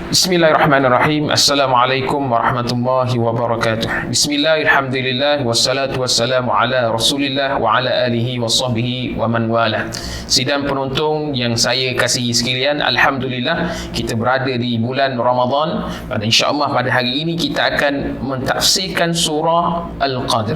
Bismillahirrahmanirrahim. Assalamualaikum warahmatullahi wabarakatuh. Bismillahirrahmanirrahim. Wassalatu wassalamu ala Rasulillah wa ala alihi wa sahbihi wa man wala. Sidang penonton yang saya kasihi sekalian, alhamdulillah kita berada di bulan Ramadan. Dan insya-Allah pada hari ini kita akan mentafsirkan surah Al-Qadr.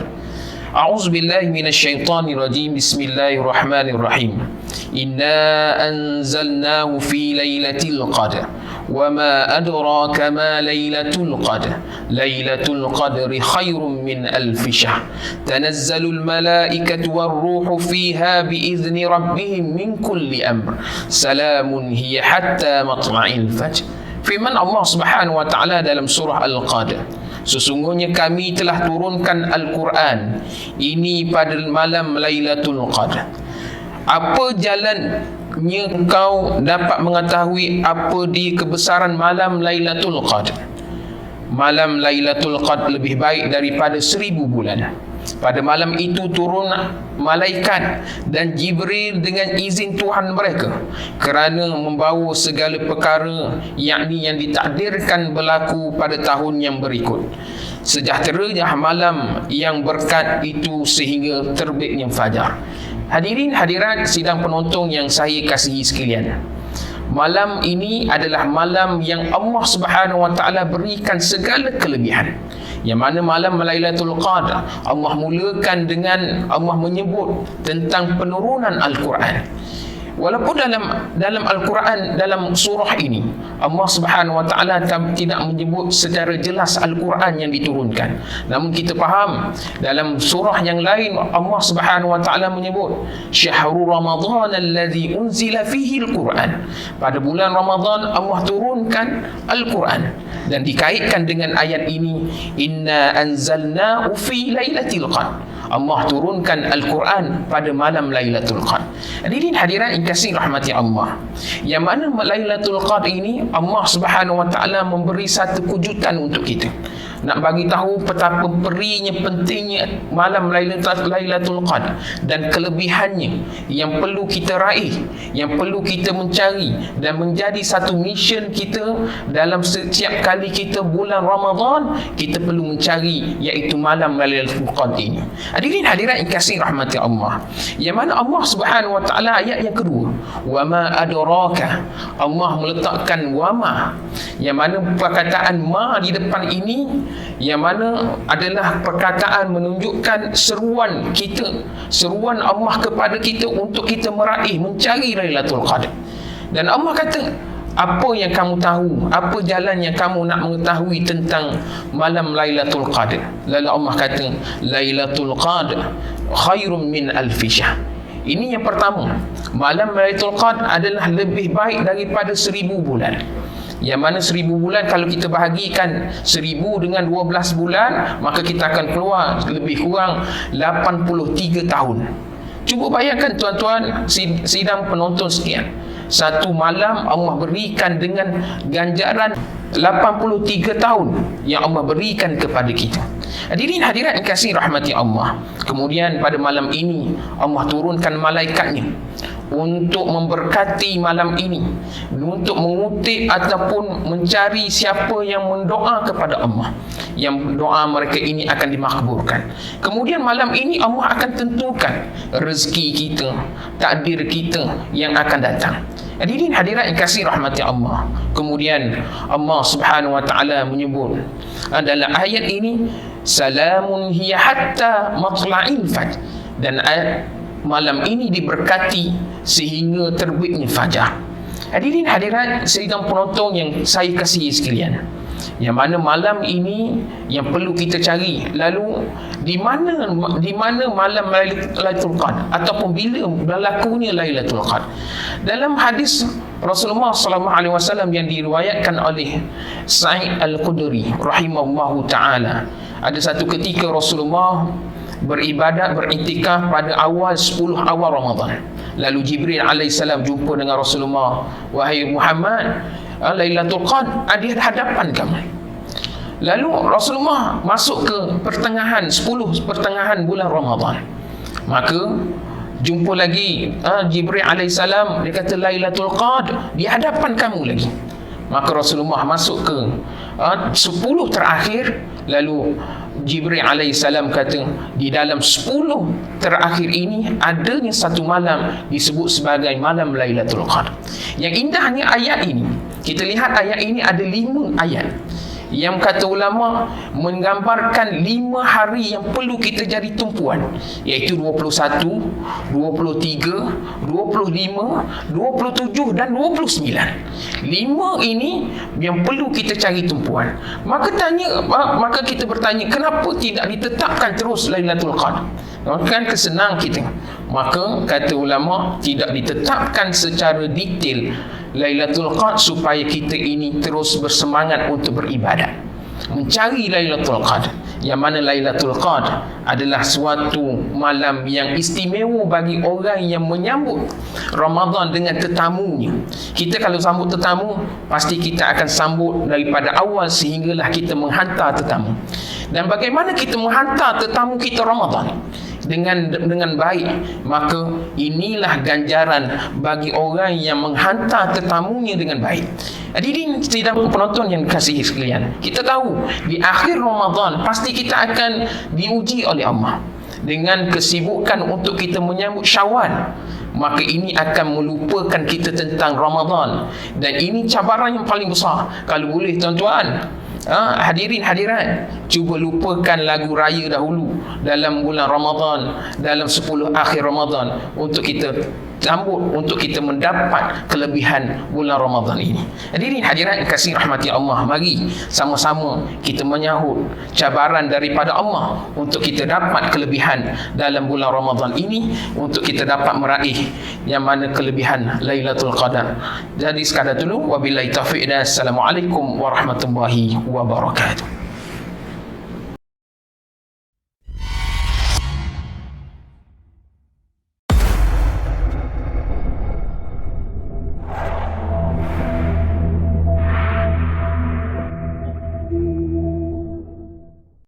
A'udzubillahi minasyaitonirrajim. Bismillahirrahmanirrahim. Inna anzalnahu fi lailatul qadr. وما أدراك ما ليلة القدر ليلة القدر خير من ألف شهر تنزل الملائكة والروح فيها بإذن ربهم من كل أمر سلام هي حتى مطلع الفجر. Firman Allah Subhanahu wa taala dalam surah Al-Qadr, sesungguhnya kami telah turunkan Al-Quran ini pada malam Lailatul Qadr. Apa jalannya kau dapat mengetahui apa di kebesaran malam Lailatul Qadr? Malam Lailatul Qadr lebih baik daripada 1000 bulan. Pada malam itu turun malaikat dan Jibril dengan izin Tuhan mereka kerana membawa segala perkara yakni yang ditakdirkan berlaku pada tahun yang berikut. Sejahteranya malam yang berkat itu sehingga terbitnya fajar. Hadirin hadirat sidang penonton yang saya kasihi sekalian, malam ini adalah malam yang Allah Subhanahu wa taala berikan segala kelebihan. Yang mana malam Lailatul Qadr Allah mulakan dengan Allah menyebut tentang penurunan Al-Quran. Walaupun dalam Al-Quran, dalam surah ini Allah Subhanahu wa taala tidak menyebut secara jelas Al-Quran yang diturunkan. Namun kita faham dalam surah yang lain Allah Subhanahu wa taala menyebut Syahrul Ramadan alladzi unzila fihi Al-Quran. Pada bulan Ramadan Allah turunkan Al-Quran dan dikaitkan dengan ayat ini, Inna anzalnahu fi lailatul qadr. Allah turunkan Al-Quran pada malam Lailatul Qadr. Hadirin hadirat yang kasih rahmati Allah, yang mana Lailatul Qadr ini Allah Subhanahu wa taala memberi satu kejutan untuk kita, nak bagi tahu betapa perinya, pentingnya malam Lailatul Qadr dan kelebihannya yang perlu kita raih, yang perlu kita mencari dan menjadi satu mission kita dalam setiap kali kita bulan Ramadan, kita perlu mencari iaitu malam Lailatul Qadr ini. Hadirin hadirat yang kasih rahmati Allah, yang mana Allah Subhanahu wa taala ayat yang kedua, wa ma adraka, Allah meletakkan wa ma, yang mana perkataan ma di depan ini yang mana adalah perkataan menunjukkan seruan kita, seruan Allah kepada kita untuk kita meraih, mencari Lailatul Qadr. Dan Allah kata, apa yang kamu tahu, apa jalan yang kamu nak mengetahui tentang malam Lailatul Qadr? Lalu Allah kata, Lailatul Qadr khairum min alfi syahr. Ini yang pertama, malam Lailatul Qadr adalah lebih baik daripada 1000 bulan. Yang mana 1000 bulan kalau kita bahagikan 1000 dengan 12 bulan, maka kita akan keluar lebih kurang 83 tahun. Cuba bayangkan tuan-tuan sidang penonton sekian, satu malam Allah berikan dengan ganjaran 83 tahun yang Allah berikan kepada kita. Hadirin hadirat yang kasih rahmati Allah. Kemudian pada malam ini Allah turunkan malaikatnya untuk memberkati malam ini, untuk mengutip ataupun mencari siapa yang mendoa kepada Allah, yang doa mereka ini akan dimakbulkan. Kemudian malam ini Allah akan tentukan rezeki kita, takdir kita yang akan datang. Hadirin hadirat yang kasih rahmati Allah. Kemudian Allah Subhanahu wa taala menyebut dalam ayat ini, salamun hiya hatta matla'il fajr, dan malam ini diberkati sehingga terbitnya fajar. Hadirin hadirat sidang penonton yang saya kasihi sekalian, yang mana malam ini yang perlu kita cari. Lalu di mana malam Lailatul Qadr ataupun bila berlakunya Lailatul Qadr? Dalam hadis Rasulullah SAW yang diriwayatkan oleh Sa'id Al-Khudri rahimahullahu taala, ada satu ketika Rasulullah beribadat, beriktikaf pada awal 10 awal Ramadan. Lalu Jibril alaihissalam jumpa dengan Rasulullah, wahai Muhammad, Lailatul Qadr ada di hadapan kamu. Lalu Rasulullah masuk ke pertengahan 10 pertengahan bulan Ramadan. Maka jumpa lagi Jibril alaihissalam, dia kata Lailatul Qadr di hadapan kamu lagi. Maka Rasulullah masuk ke 10 terakhir. Lalu Jibril alaihissalam kata, di dalam 10 terakhir ini adanya satu malam disebut sebagai malam Lailatul Qadar. Yang indahnya ayat ini, kita lihat ayat ini ada 5 ayat yang kata ulama menggambarkan 5 hari yang perlu kita jadi tumpuan, iaitu 21, 23, 25, 27 dan 29. 5 ini yang perlu kita cari tumpuan. Maka kita bertanya, kenapa tidak ditetapkan terus Lailatul Qadar? Kan kesenang kita. Maka kata ulama, tidak ditetapkan secara detail Lailatul Qadar supaya kita ini terus bersemangat untuk beribadat, mencari Lailatul Qadar. Yang mana Lailatul Qadar adalah suatu malam yang istimewa bagi orang yang menyambut Ramadan dengan tetamunya. Kita kalau sambut tetamu, pasti kita akan sambut daripada awal sehinggalah kita menghantar tetamu. Dan bagaimana kita menghantar tetamu kita Ramadan dengan baik, maka inilah ganjaran bagi orang yang menghantar tetamunya dengan baik. Hadirin sidang penonton yang dikasihi sekalian, kita tahu di akhir Ramadan pasti kita akan diuji oleh Allah dengan kesibukan untuk kita menyambut Syawal. Maka ini akan melupakan kita tentang Ramadan, dan ini cabaran yang paling besar. Kalau boleh tuan-tuan, hadirin hadirat, cuba lupakan lagu raya dahulu dalam bulan Ramadan, dalam 10 akhir Ramadan, untuk kita sambut, untuk kita mendapat kelebihan bulan Ramadan ini. Hadirin hadirat kasih rahmati Allah, mari sama-sama kita menyahut cabaran daripada Allah untuk kita dapat kelebihan dalam bulan Ramadan ini, untuk kita dapat meraih yang mana kelebihan Lailatul Qadar. Jadi sekadar dulu, wabillahi taufiq dan assalamualaikum warahmatullahi wabarakatuh.